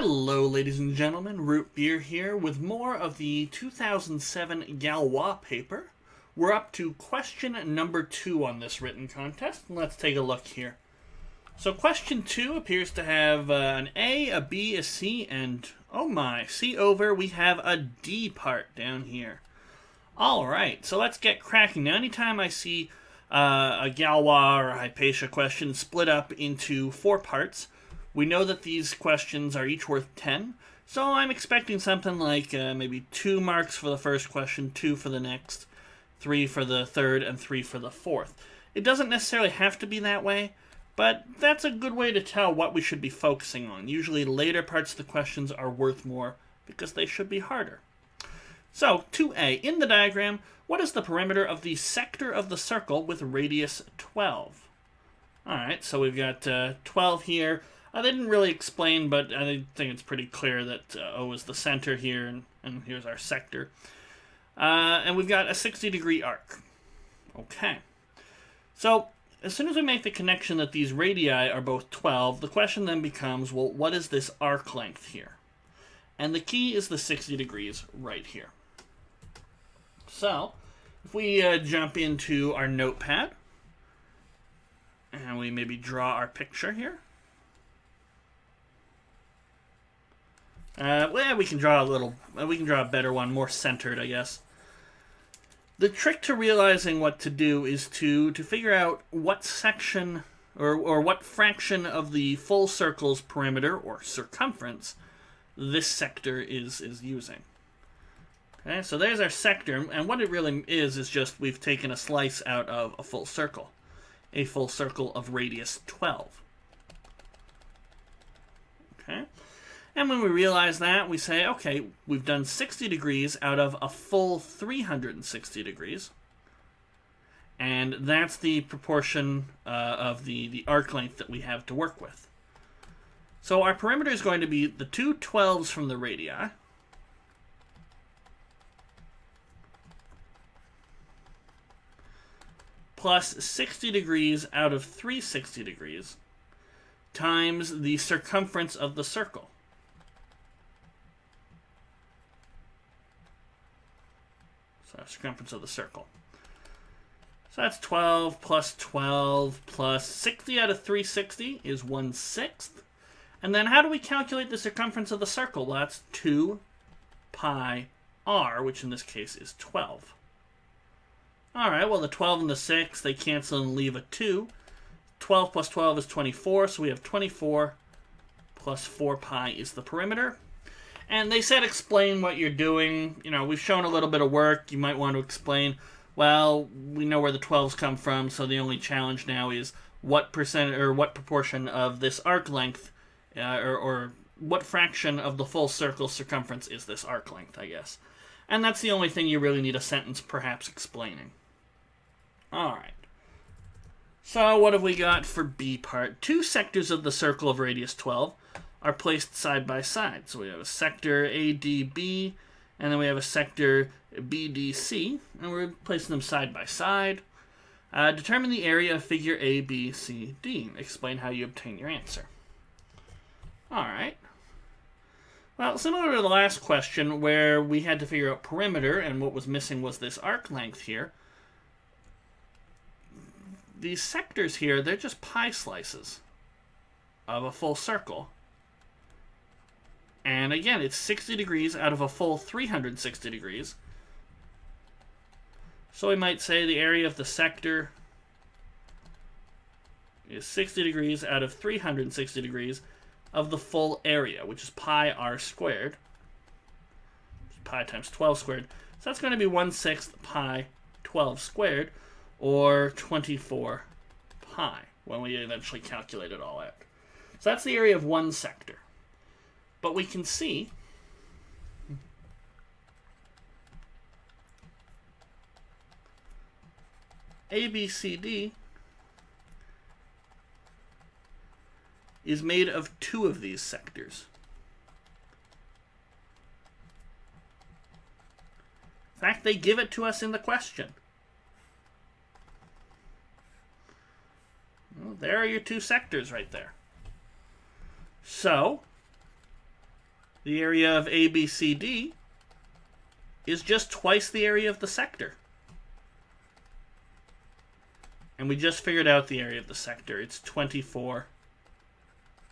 Hello, ladies and gentlemen. Root Beer here with more of the 2007 Galois paper. We're up to question number 2 on this written contest. Let's take a look here. So question 2 appears to have an A, a B, a C, and oh my, C over, we have a D part down here. Alright, so let's get cracking. Now, anytime I see a Galois or a Hypatia question split up into 4 parts, we know that these questions are each worth 10, so I'm expecting something like maybe 2 marks for the first question, 2 for the next, 3 for the third, and 3 for the fourth. It doesn't necessarily have to be that way, but that's a good way to tell what we should be focusing on. Usually later parts of the questions are worth more because they should be harder. So, 2A. In the diagram, what is the perimeter of the sector of the circle with radius 12? Alright, so we've got 12 here. They didn't really explain, but I think it's pretty clear that O is the center here, and here's our sector. And we've got a 60-degree arc. Okay. So, as soon as we make the connection that these radii are both 12, the question then becomes, well, what is this arc length here? And the key is the 60 degrees right here. So, if we jump into our notepad, and we maybe draw our picture here. Well, we can draw a better one, more centered, I guess. The trick to realizing what to do is to figure out what section or what fraction of the full circle's perimeter or circumference this sector is using. Okay, so there's our sector, and what it really is just we've taken a slice out of a full circle of radius 12. Okay. And when we realize that, we say, okay, we've done 60 degrees out of a full 360 degrees. And that's the proportion of the arc length that we have to work with. So our perimeter is going to be the 2 12s from the radii. Plus 60 degrees out of 360 degrees times the circumference of the circle. So circumference of the circle. So that's 12 plus 12 plus 60 out of 360 is 1/6. And then how do we calculate the circumference of the circle? Well, that's 2 pi r, which in this case is 12. Alright, well the 12 and the 6, they cancel and leave a 2. 12 plus 12 is 24, so we have 24 plus 4 pi is the perimeter. And they said explain what you're doing. You know, we've shown a little bit of work. You might want to explain, well, we know where the 12s come from, so the only challenge now is what percent or what proportion of this arc length, or what fraction of the full circle circumference is this arc length, I guess. And that's the only thing you really need a sentence perhaps explaining. Alright. So what have we got for B part? 2 sectors of the circle of radius 12 are placed side by side. So we have a sector ADB, and then we have a sector BDC, and we're placing them side by side. Determine the area of figure ABCD. Explain how you obtain your answer. Alright. Well, similar to the last question where we had to figure out perimeter, and what was missing was this arc length here, these sectors here, they're just pie slices of a full circle. And again, it's 60 degrees out of a full 360 degrees. So we might say the area of the sector is 60 degrees out of 360 degrees of the full area, which is pi r squared. Pi times 12 squared. So that's going to be 1/6 pi 12 squared, or 24 pi, when we eventually calculate it all out. So that's the area of one sector. But we can see ABCD is made of 2 of these sectors. In fact, they give it to us in the question. Well, there are your 2 sectors right there. So, The area of ABCD is just twice the area of the sector. And we just figured out the area of the sector. It's 24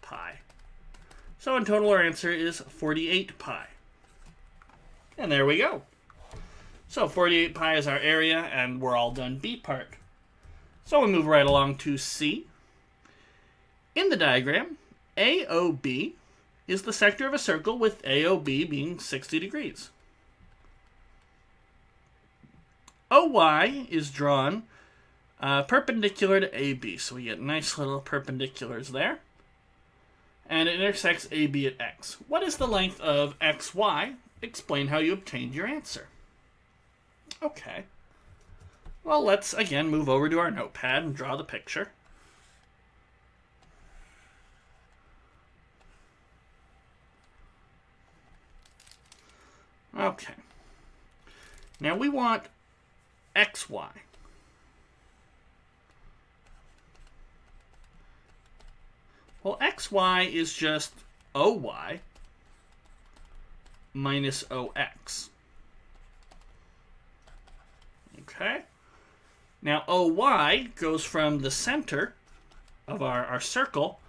pi. So in total, our answer is 48 pi. And there we go. So 48 pi is our area, and we're all done B part. So we move right along to C. In the diagram, AOB is the sector of a circle with AOB being 60 degrees. OY is drawn perpendicular to AB, so we get nice little perpendiculars there. And it intersects AB at X. What is the length of XY? Explain how you obtained your answer. Okay. Well, let's again move over to our notepad and draw the picture. Okay. Now we want XY. Well, XY is just OY minus OX. Okay? Now, OY goes from the center of our circle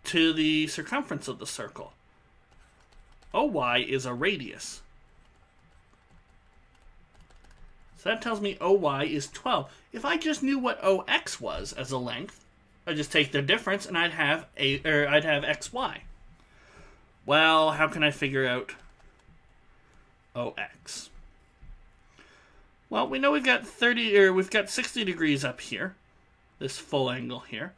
to the circumference of the circle. OY is a radius. So that tells me OY is 12. If I just knew what OX was as a length, I'd just take their difference and I'd have XY. Well, how can I figure out OX? Well, we know we've got 60 degrees up here, this full angle here.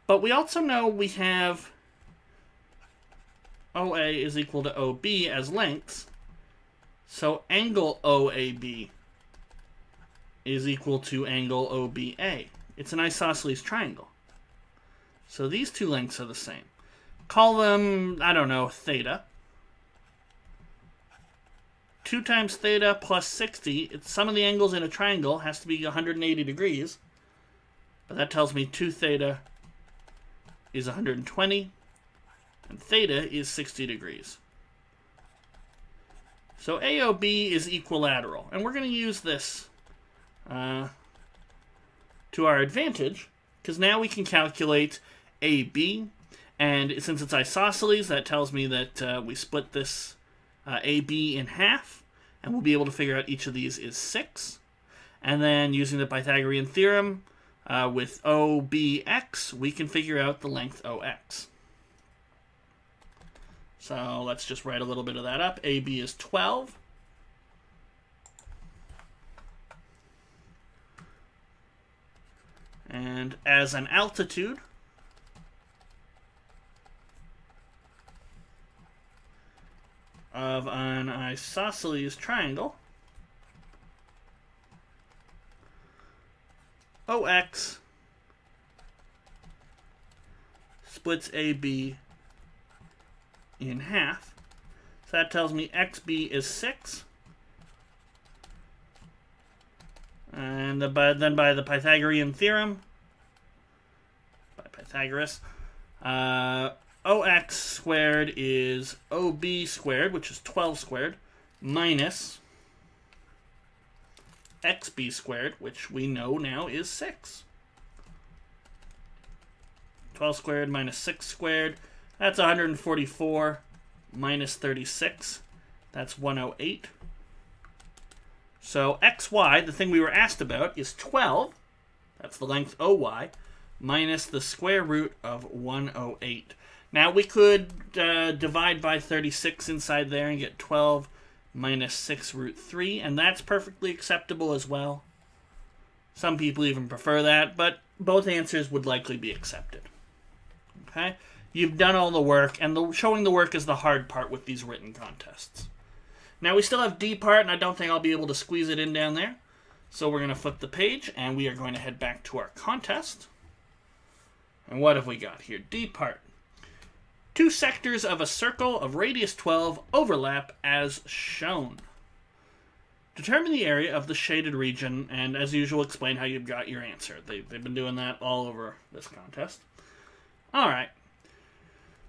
But we also know we have OA is equal to OB as lengths. So angle OAB is equal to angle OBA. It's an isosceles triangle. So these two lengths are the same. Call them, I don't know, theta. 2 times theta plus 60. Sum of the angles in a triangle has to be 180 degrees. But that tells me 2 theta is 120. And theta is 60 degrees. So AOB is equilateral. And we're going to use this to our advantage, because now we can calculate AB, and since it's isosceles, that tells me that we split this AB in half, and we'll be able to figure out each of these is 6. And then using the Pythagorean theorem with OBX, we can figure out the length OX. So let's just write a little bit of that up. AB is 12. And as an altitude, of an isosceles triangle, OX splits AB in half. So that tells me XB is 6. And then by the Pythagorean theorem, by Pythagoras, OX squared is OB squared, which is 12 squared, minus XB squared, which we know now is 6. 12 squared minus 6 squared, that's 144 minus 36, that's 108. So XY, the thing we were asked about, is 12. That's the length OY, minus the square root of 108. Now we could divide by 36 inside there and get 12 minus 6 root 3, and that's perfectly acceptable as well. Some people even prefer that, but both answers would likely be accepted. Okay? You've done all the work, and showing the work is the hard part with these written contests. Now, we still have D part, and I don't think I'll be able to squeeze it in down there. So we're going to flip the page, and we are going to head back to our contest. And what have we got here? D part. 2 sectors of a circle of radius 12 overlap as shown. Determine the area of the shaded region, and as usual, explain how you've got your answer. They've been doing that all over this contest. All right.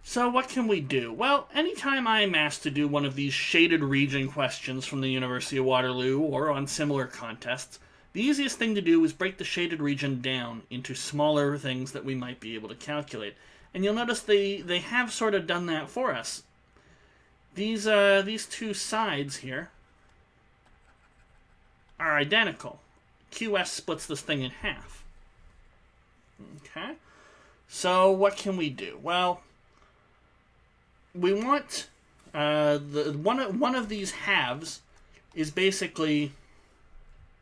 So what can we do? Well, anytime I'm asked to do one of these shaded region questions from the University of Waterloo or on similar contests, the easiest thing to do is break the shaded region down into smaller things that we might be able to calculate. And you'll notice they have sort of done that for us. These two sides here are identical. QS splits this thing in half. Okay? So what can we do? Well, we want one of these halves is basically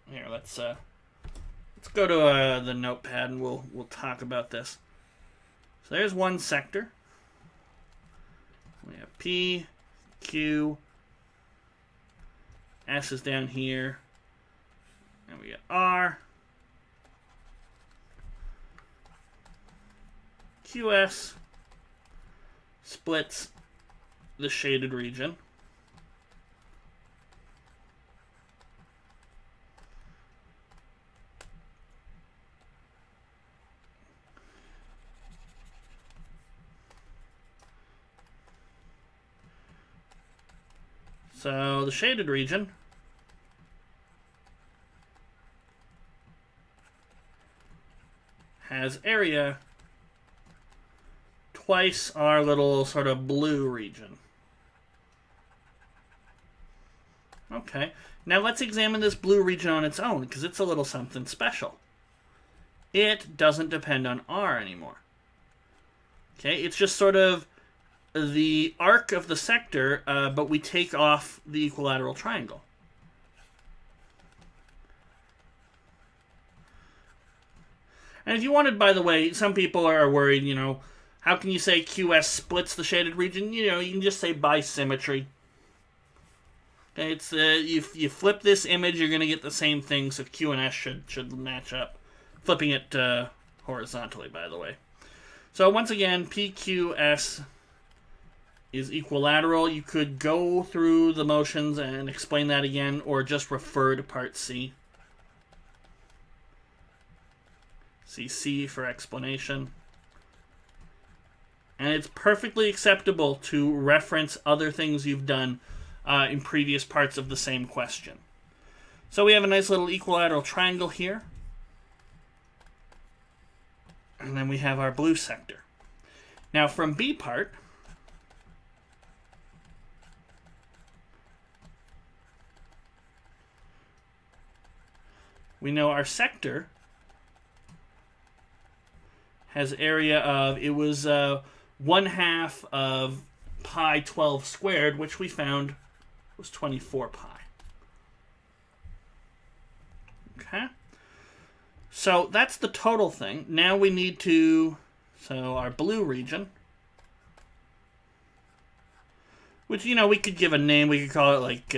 here. Let's go to the notepad and we'll talk about this. So there's one sector. We have P, Q, S is down here, and we got R, QS splits the shaded region. So the shaded region has area twice our little sort of blue region. Okay, now let's examine this blue region on its own, because it's a little something special. It doesn't depend on R anymore. Okay, it's just sort of the arc of the sector, but we take off the equilateral triangle. And if you wanted, by the way, some people are worried, how can you say QS splits the shaded region? You can just say by symmetry. Okay, it's if you flip this image, you're going to get the same thing, so Q and S should match up. Flipping it horizontally, by the way. So once again, PQS is equilateral. You could go through the motions and explain that again, or just refer to part C. C for explanation. And it's perfectly acceptable to reference other things you've done in previous parts of the same question. So we have a nice little equilateral triangle here. And then we have our blue sector. Now from B part, we know our sector has area of, it was 1/2 of pi 12 squared, which we found was 24 pi. Okay? So that's the total thing. Now we need to, so our blue region, which, we could give a name. We could call it like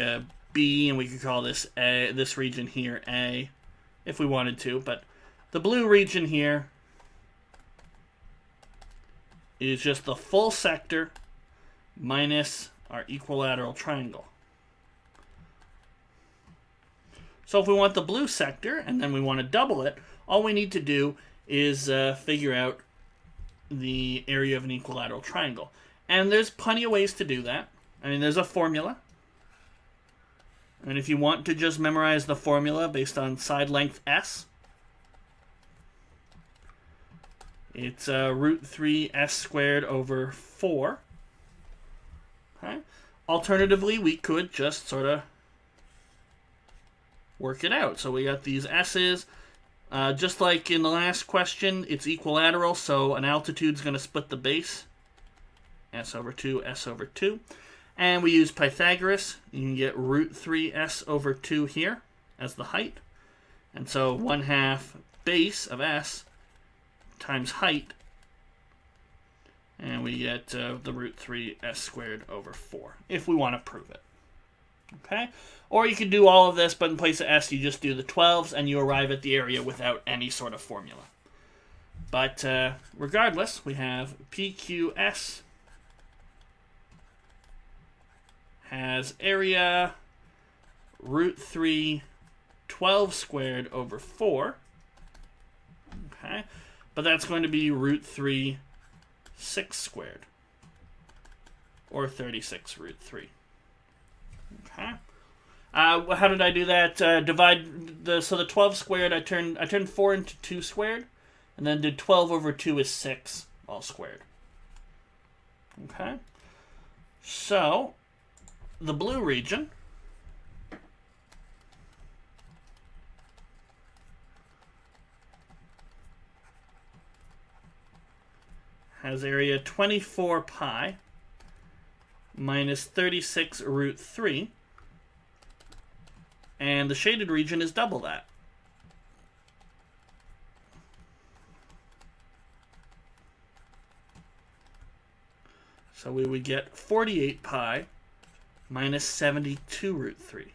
B, and we could call this A, this region here A, if we wanted to. But the blue region here is just the full sector minus our equilateral triangle. So if we want the blue sector, and then we want to double it, all we need to do is figure out the area of an equilateral triangle. And there's plenty of ways to do that. I mean, there's a formula. And if you want to just memorize the formula based on side length S, it's root 3 S squared over 4. Okay. Alternatively, we could just sort of work it out. So we got these S's. Just like in the last question, it's equilateral, so an altitude's going to split the base. S over 2, S over 2. And we use Pythagoras. You can get root 3 S over 2 here as the height. And so 1/2 base of S times height. And we get the root 3 S squared over 4, if we want to prove it. Okay? Or you could do all of this, but in place of S, you just do the 12s, and you arrive at the area without any sort of formula. But regardless, we have PQS has area root 3 12 squared over 4. Okay? But that's going to be root 3 6 squared. or 36 root 3. Okay. How did I do that? So the 12 squared, I turned 4 into 2 squared, and then did 12 over 2 is 6, all squared. Okay. So, the blue region has area 24 pi minus 36 root 3. And the shaded region is double that. So we would get 48 pi minus 72 root 3.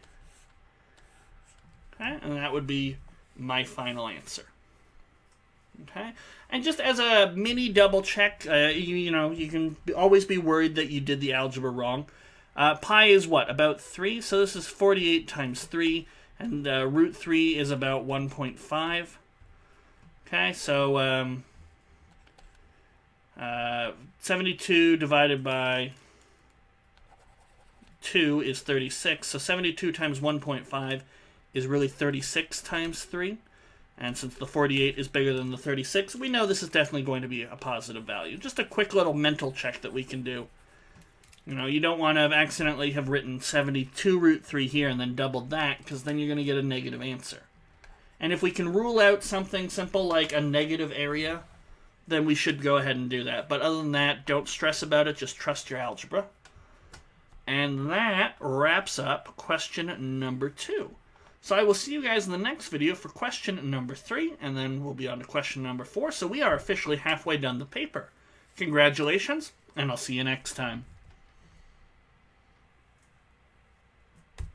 Okay, and that would be my final answer. Okay, and just as a mini double check, you can always be worried that you did the algebra wrong. Pi is what? About 3, so this is 48 times 3, and root 3 is about 1.5. Okay, so 72 divided by 2 is 36, so 72 times 1.5 is really 36 times 3. And since the 48 is bigger than the 36, we know this is definitely going to be a positive value. Just a quick little mental check that we can do. You don't want to accidentally have written 72 root 3 here and then doubled that, because then you're going to get a negative answer. And if we can rule out something simple like a negative area, then we should go ahead and do that. But other than that, don't stress about it. Just trust your algebra. And that wraps up question number 2. So I will see you guys in the next video for question number 3, and then we'll be on to question number 4. So we are officially halfway done the paper. Congratulations, and I'll see you next time.